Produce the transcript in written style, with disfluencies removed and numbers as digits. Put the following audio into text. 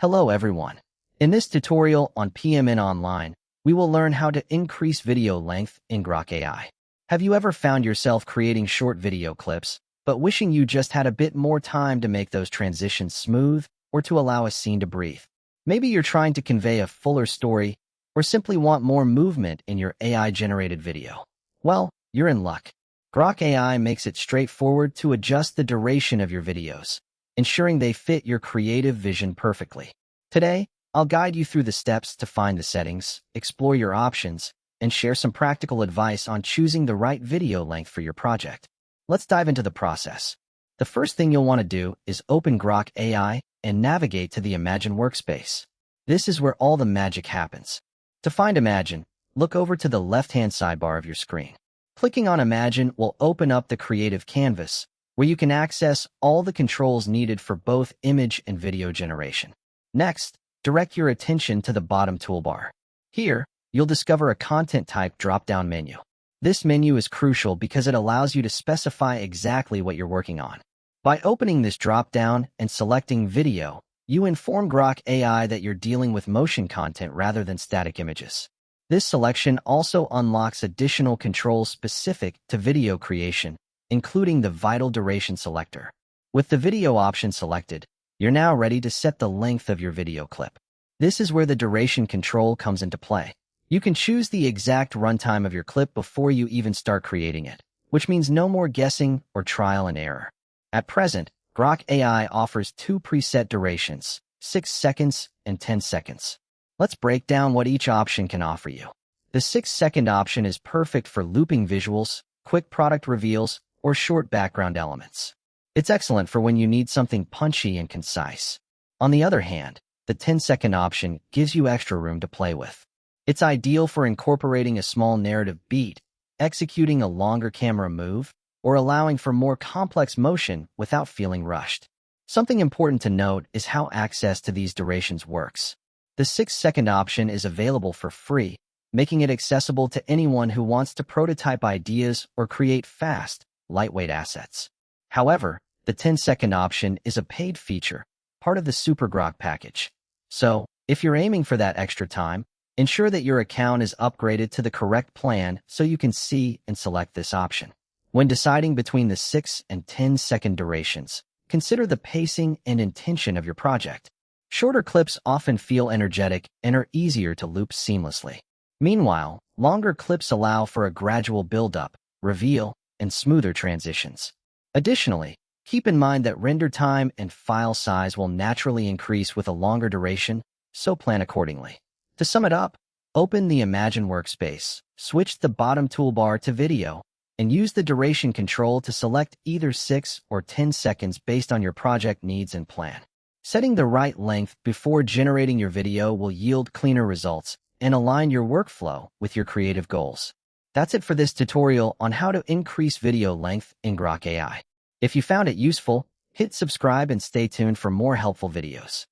Hello everyone. In this tutorial on PMN Online, we will learn how to increase video length in Grok AI. Have you ever found yourself creating short video clips, but wishing you just had a bit more time to make those transitions smooth or to allow a scene to breathe? Maybe you're trying to convey a fuller story or simply want more movement in your AI-generated video. Well, you're in luck. Grok AI makes it straightforward to adjust the duration of your videos, ensuring they fit your creative vision perfectly. Today, I'll guide you through the steps to find the settings, explore your options, and share some practical advice on choosing the right video length for your project. Let's dive into the process. The first thing you'll want to do is open Grok AI and navigate to the Imagine workspace. This is where all the magic happens. To find Imagine, look over to the left-hand sidebar of your screen. Clicking on Imagine will open up the Creative Canvas, where you can access all the controls needed for both image and video generation. Next, direct your attention to the bottom toolbar. Here, you'll discover a content type drop-down menu. This menu is crucial because it allows you to specify exactly what you're working on. By opening this drop-down and selecting video, you inform Grok AI that you're dealing with motion content rather than static images. This selection also unlocks additional controls specific to video creation, including the vital duration selector. With the video option selected, you're now ready to set the length of your video clip. This is where the duration control comes into play. You can choose the exact runtime of your clip before you even start creating it, which means no more guessing or trial and error. At present, Grok AI offers two preset durations, 6 seconds and 10 seconds. Let's break down what each option can offer you. The 6-second option is perfect for looping visuals, quick product reveals, or short background elements. It's excellent for when you need something punchy and concise. On the other hand, the 10-second option gives you extra room to play with. It's ideal for incorporating a small narrative beat, executing a longer camera move, or allowing for more complex motion without feeling rushed. Something important to note is how access to these durations works. The 6-second option is available for free, making it accessible to anyone who wants to prototype ideas or create fast, lightweight assets. However, the 10-second option is a paid feature, part of the Super Grok package. So, if you're aiming for that extra time, ensure that your account is upgraded to the correct plan so you can see and select this option. When deciding between the 6 and 10-second durations, consider the pacing and intention of your project. Shorter clips often feel energetic and are easier to loop seamlessly. Meanwhile, longer clips allow for a gradual build-up, reveal, and smoother transitions. Additionally, keep in mind that render time and file size will naturally increase with a longer duration, so plan accordingly. To sum it up, open the Imagine workspace, switch the bottom toolbar to video, and use the duration control to select either 6 or 10 seconds based on your project needs and plan. Setting the right length before generating your video will yield cleaner results and align your workflow with your creative goals. That's it for this tutorial on how to increase video length in Grok AI. If you found it useful, hit subscribe and stay tuned for more helpful videos.